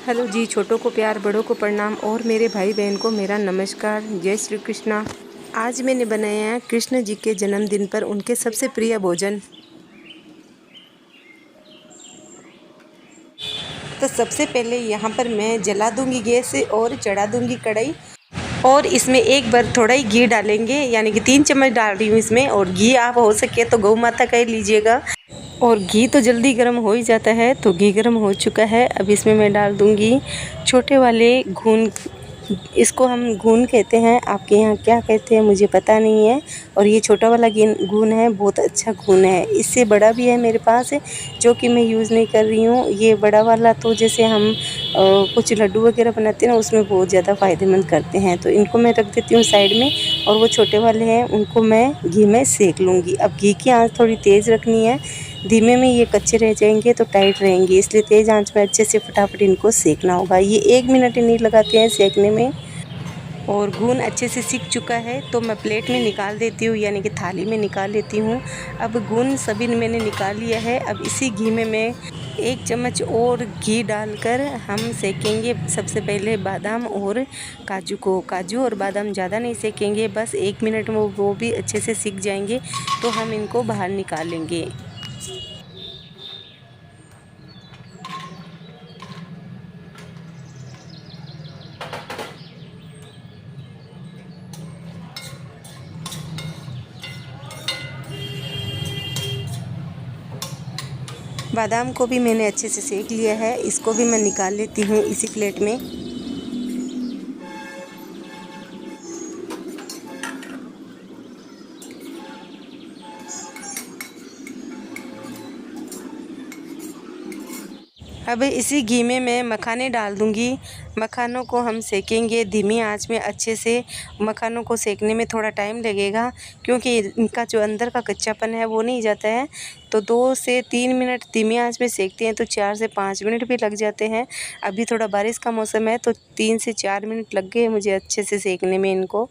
Hello जी, छोटों को प्यार, बड़ों को प्रणाम और मेरे भाई बहन को मेरा नमस्कार। जय श्री कृष्णा। आज मैंने बनाया है कृष्ण जी के जन्मदिन पर उनके सबसे प्रिय भोजन। तो सबसे पहले यहाँ पर मैं जला दूंगी गैस और चढ़ा दूंगी कढ़ाई और इसमें एक बार थोड़ा ही घी डालेंगे, यानी कि 3 चम्मच डाल रही हूँ इसमें। और घी आप हो सके तो गौ माता का ही लीजिएगा। और घी तो जल्दी गर्म हो ही जाता है, तो घी गर्म हो चुका है। अब इसमें मैं डाल दूंगी छोटे वाले घून, इसको हम घून कहते हैं, आपके यहाँ क्या कहते हैं मुझे पता नहीं है। और ये छोटा वाला घून है, बहुत अच्छा घून है। इससे बड़ा भी है मेरे पास, जो कि मैं यूज़ नहीं कर रही हूँ। ये बड़ा वाला तो जैसे हम कुछ लड्डू वगैरह बनाते हैं ना, उसमें बहुत ज़्यादा फ़ायदेमंद करते हैं, तो इनको मैं रख देती हूँ साइड में। और वो छोटे वाले हैं उनको मैं घी में सेक लूँगी। अब घी की आंच थोड़ी तेज़ रखनी है, धीमे में ये कच्चे रह जाएंगे तो टाइट रहेंगे, इसलिए तेज़ आंच में अच्छे से फटाफट इनको सेकना होगा। ये 1 मिनट ही नहीं लगाते हैं सेकने में। और घून अच्छे से सीख चुका है तो मैं प्लेट में निकाल देती हूँ, यानी कि थाली में निकाल लेती हूँ। अब घून सभी मैंने निकाल लिया है। अब इसी घी में मैं 1 चम्मच और घी डालकर हम सेकेंगे सबसे पहले बादाम और काजू को। काजू और बादाम ज़्यादा नहीं सेकेंगे, बस 1 मिनट में वो भी अच्छे से सीख जाएंगे, तो हम इनको बाहर निकाल लेंगे। बादाम को भी मैंने अच्छे से सेक लिया है, इसको भी मैं निकाल लेती हूँ इसी प्लेट में। अब इसी घी में मैं मखाने डाल दूंगी। मखानों को हम सेकेंगे धीमी आंच में अच्छे से। मखानों को सेकने में थोड़ा टाइम लगेगा, क्योंकि इनका जो अंदर का कच्चापन है वो नहीं जाता है। तो 2 से 3 मिनट धीमी आंच में सेकते हैं तो 4 से 5 मिनट भी लग जाते हैं। अभी थोड़ा बारिश का मौसम है तो 3 से 4 मिनट लग गए मुझे अच्छे से सेकने में इनको।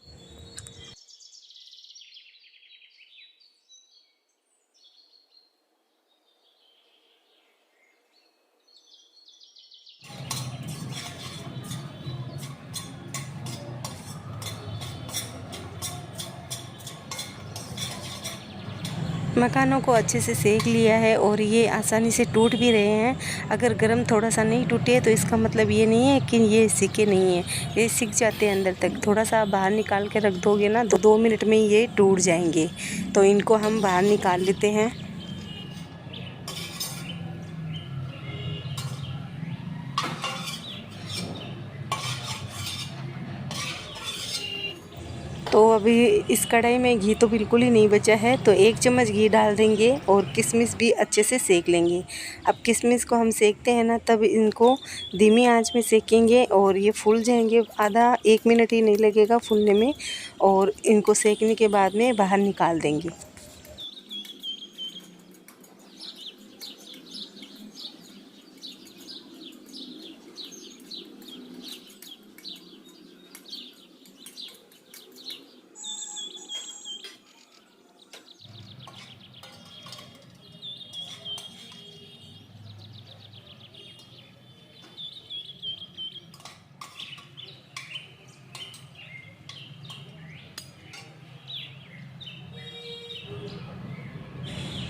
मखानों को अच्छे से सेक लिया है और ये आसानी से टूट भी रहे हैं। अगर गरम थोड़ा सा नहीं टूटे तो इसका मतलब ये नहीं है कि ये सिके नहीं है, ये सिक जाते हैं अंदर तक। थोड़ा सा बाहर निकाल के रख दोगे ना तो 2 मिनट में ये टूट जाएंगे। तो इनको हम बाहर निकाल लेते हैं। तो अभी इस कढ़ाई में घी तो बिल्कुल ही नहीं बचा है, तो 1 चम्मच घी डाल देंगे और किशमिश भी अच्छे से सेक लेंगे। अब किशमिश को हम सेकते हैं ना, तब इनको धीमी आंच में सेकेंगे और ये फूल जाएंगे। आधा 1 मिनट ही नहीं लगेगा फूलने में, और इनको सेकने के बाद में बाहर निकाल देंगे।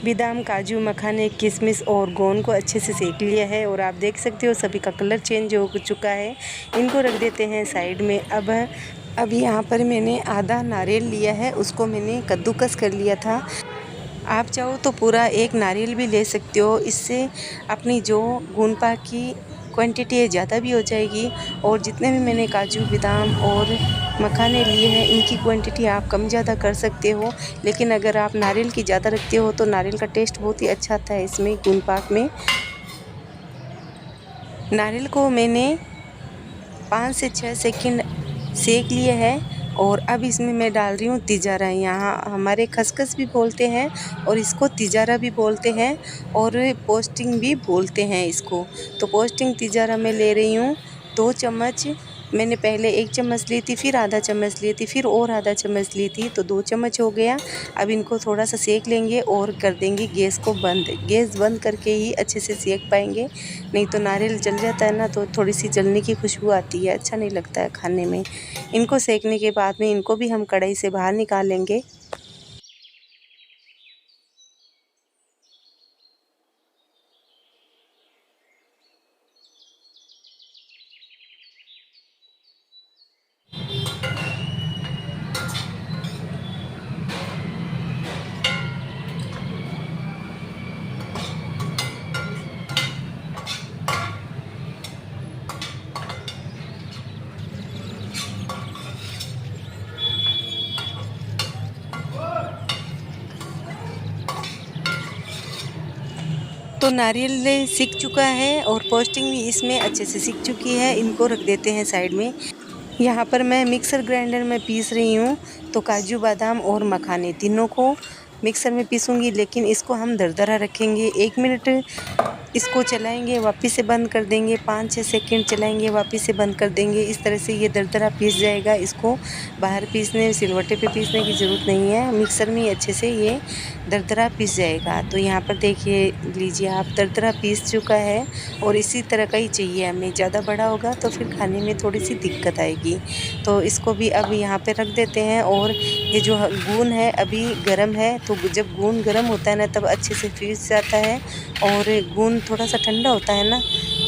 बादाम, काजू, मखाने, किशमिश और गोंद को अच्छे से सेक लिया है और आप देख सकते हो सभी का कलर चेंज हो चुका है। इनको रख देते हैं साइड में। अब यहाँ पर मैंने आधा नारियल लिया है, उसको मैंने कद्दूकस कर लिया था। आप चाहो तो पूरा 1 नारियल भी ले सकते हो, इससे अपनी जो गोंद पाक की क्वांटिटी है ज़्यादा भी हो जाएगी। और जितने भी मैंने काजू, बादाम और मखाने लिए हैं, इनकी क्वांटिटी आप कम ज़्यादा कर सकते हो। लेकिन अगर आप नारियल की ज़्यादा रखते हो तो नारियल का टेस्ट बहुत ही अच्छा आता है इसमें गोंद पाक में। नारियल को मैंने 5 से 6 सेकंड सेक लिए है। और अब इसमें मैं डाल रही हूँ तिजारा। यहाँ हमारे खसखस भी बोलते हैं और इसको तिजारा भी बोलते हैं और पोस्टिंग भी बोलते हैं इसको। तो पोस्टिंग तिजारा मैं ले रही हूँ 2 चम्मच मैंने पहले 1 चम्मच ली थी, फिर आधा चम्मच ली थी, फिर और आधा चम्मच ली थी, तो 2 चम्मच हो गया। अब इनको थोड़ा सा सेक लेंगे और कर देंगे गैस को बंद। गैस बंद करके ही अच्छे से सेक पाएंगे, नहीं तो नारियल जल जाता है ना, तो थोड़ी सी जलने की खुशबू आती है, अच्छा नहीं लगता है खाने में। इनको सेकने के बाद में इनको भी हम कढ़ाई से बाहर निकाल लेंगे। तो नारियल सीख चुका है और पोस्टिंग भी इसमें अच्छे से सीख चुकी है। इनको रख देते हैं साइड में। यहाँ पर मैं मिक्सर ग्राइंडर में पीस रही हूँ, तो काजू बादाम और मखाने तीनों को मिक्सर में पीसूँगी, लेकिन इसको हम दरदरा रखेंगे। 1 मिनट इसको चलाएंगे, वापस से बंद कर देंगे, 5-6 सेकंड चलाएंगे, वापस से बंद कर देंगे। इस तरह से ये दरदरा पीस जाएगा। इसको बाहर पीसने, सिलवट्टे पे पीसने की ज़रूरत नहीं है, मिक्सर में ही अच्छे से ये दरदरा पीस जाएगा। तो यहाँ पर देखिए लीजिए आप, दरदरा पीस चुका है और इसी तरह का ही चाहिए हमें। ज़्यादा बड़ा होगा तो फिर खाने में थोड़ी सी दिक्कत आएगी। तो इसको भी अब यहाँ पे रख देते हैं। और ये जो गून है अभी गर्म है, तो जब गून गर्म होता है ना तब अच्छे से पीस जाता है। और गून थोड़ा सा ठंडा होता है ना,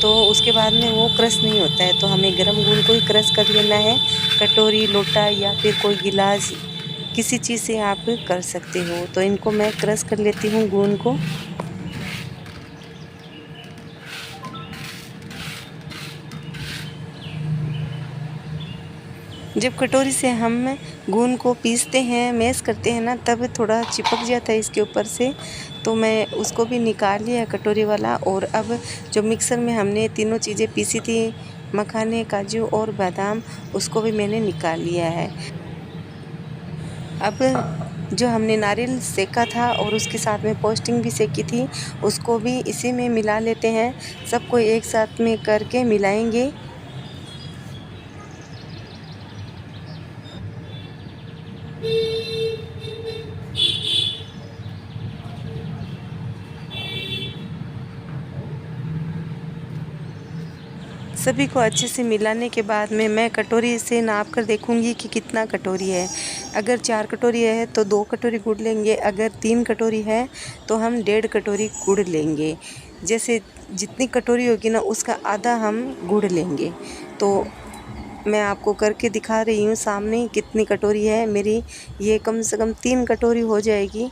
तो उसके बाद में वो क्रश नहीं होता है। तो हमें गर्म गून को ही क्रश कर लेना है। कटोरी, लोटा या फिर कोई गिलास, किसी चीज़ से आप कर सकते हो। तो इनको मैं क्रश कर लेती हूँ गून को। जब कटोरी से हम गून को पीसते हैं, मैश करते हैं ना, तब थोड़ा चिपक जाता है इसके ऊपर से। तो मैं उसको भी निकाल लिया कटोरी वाला। और अब जो मिक्सर में हमने तीनों चीज़ें पीसी थी, मखाने, काजू और बादाम, उसको भी मैंने निकाल लिया है। अब जो हमने नारियल सेका था और उसके साथ में पोस्टिंग भी सेकी थी, उसको भी इसी में मिला लेते हैं। सबको एक साथ में करके मिलाएंगे। सभी को अच्छे से मिलाने के बाद में मैं कटोरी से नाप कर देखूंगी कि कितना कटोरी है। अगर 4 कटोरी है तो 2 कटोरी गुड़ लेंगे, अगर 3 कटोरी है तो हम 1.5 कटोरी गुड़ लेंगे। जैसे जितनी कटोरी होगी ना उसका आधा हम गुड़ लेंगे। तो मैं आपको करके दिखा रही हूँ सामने कितनी कटोरी है मेरी। ये कम से कम 3 कटोरी हो जाएगी।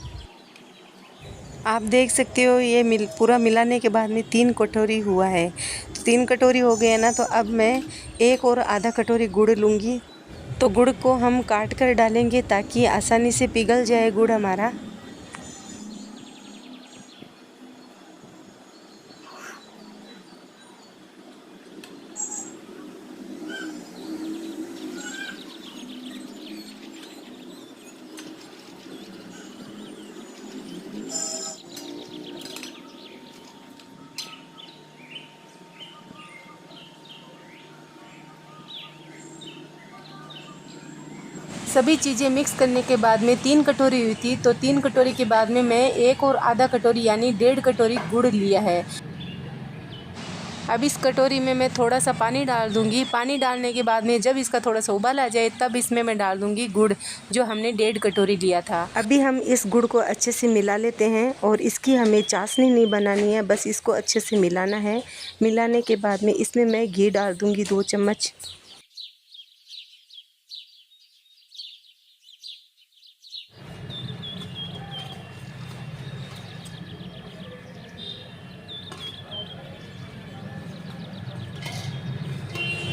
आप देख सकते हो ये पूरा मिलाने के बाद में 3 कटोरी हुआ है। तो 3 कटोरी हो गए ना, तो अब मैं 1 और आधा कटोरी गुड़ लूँगी। तो गुड़ को हम काट कर डालेंगे ताकि आसानी से पिघल जाए गुड़ हमारा। सभी चीज़ें मिक्स करने के बाद में 3 कटोरी हुई थी, तो 3 कटोरी के बाद में मैं 1 और आधा कटोरी यानी 1.5 कटोरी गुड़ लिया है। अब इस कटोरी में मैं थोड़ा सा पानी डाल दूंगी। पानी डालने के बाद में जब इसका थोड़ा सा उबाल आ जाए तब इसमें मैं डाल दूंगी गुड़, जो हमने 1.5 कटोरी लिया था। अभी हम इस गुड़ को अच्छे से मिला लेते हैं और इसकी हमें चाशनी नहीं बनानी है, बस इसको अच्छे से मिलाना है। मिलाने के बाद में इसमें मैं घी डाल दूंगी 2 चम्मच।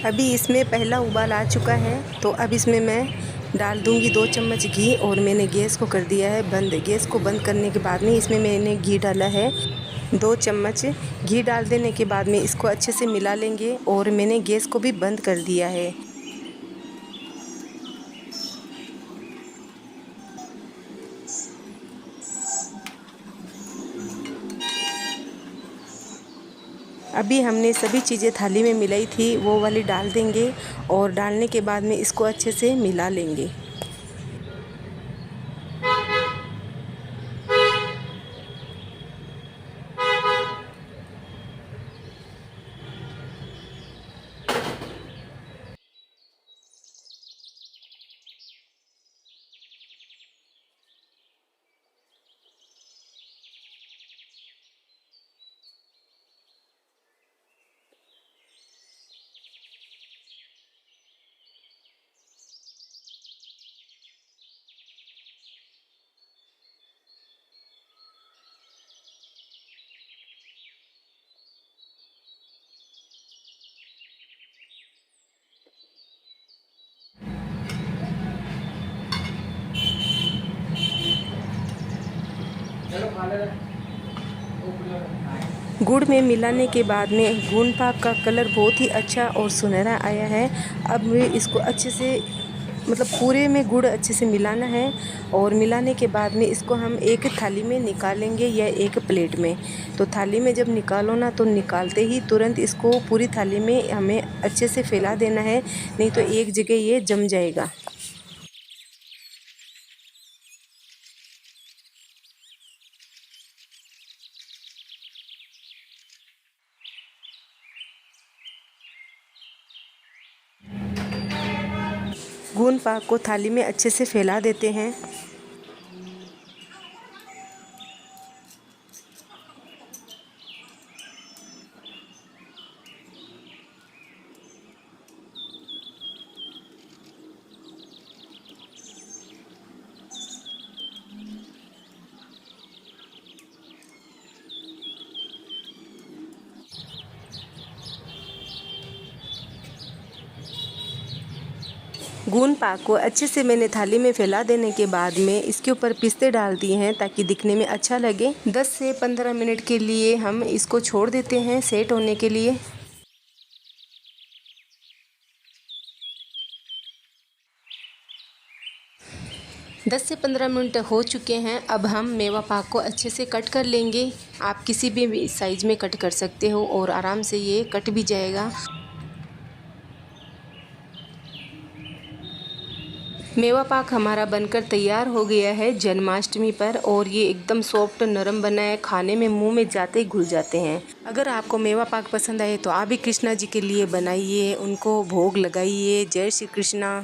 अभी इसमें पहला उबाल आ चुका है, तो अब इसमें मैं डाल दूंगी 2 चम्मच घी और मैंने गैस को कर दिया है बंद। गैस को बंद करने के बाद में इसमें मैंने घी डाला है 2 चम्मच। घी डाल देने के बाद में इसको अच्छे से मिला लेंगे और मैंने गैस को भी बंद कर दिया है। अभी हमने सभी चीज़ें थाली में मिलाई थी वो वाली डाल देंगे और डालने के बाद में इसको अच्छे से मिला लेंगे। गुड़ में मिलाने के बाद में गुण पाक का कलर बहुत ही अच्छा और सुनहरा आया है। अब इसको अच्छे से पूरे में गुड़ अच्छे से मिलाना है और मिलाने के बाद में इसको हम एक थाली में निकालेंगे या एक प्लेट में। तो थाली में जब निकालो ना तो निकालते ही तुरंत इसको पूरी थाली में हमें अच्छे से फैला देना है, नहीं तो एक जगह ये जम जाएगा। गुण पाक को थाली में अच्छे से फैला देते हैं। गुण पाक को अच्छे से मैंने थाली में फैला देने के बाद में इसके ऊपर पिस्ते डाल दिए हैं ताकि दिखने में अच्छा लगे। 10 से 15 मिनट के लिए हम इसको छोड़ देते हैं सेट होने के लिए। दस से 15 मिनट हो चुके हैं। अब हम मेवा पाक को अच्छे से कट कर लेंगे। आप किसी भी साइज़ में कट कर सकते हो और आराम से ये कट भी जाएगा। मेवा पाक हमारा बनकर तैयार हो गया है जन्माष्टमी पर, और ये एकदम सॉफ्ट नरम बना है, खाने में मुंह में जाते ही घुल जाते हैं। अगर आपको मेवा पाक पसंद आए तो आप भी कृष्णा जी के लिए बनाइए, उनको भोग लगाइए। जय श्री कृष्णा।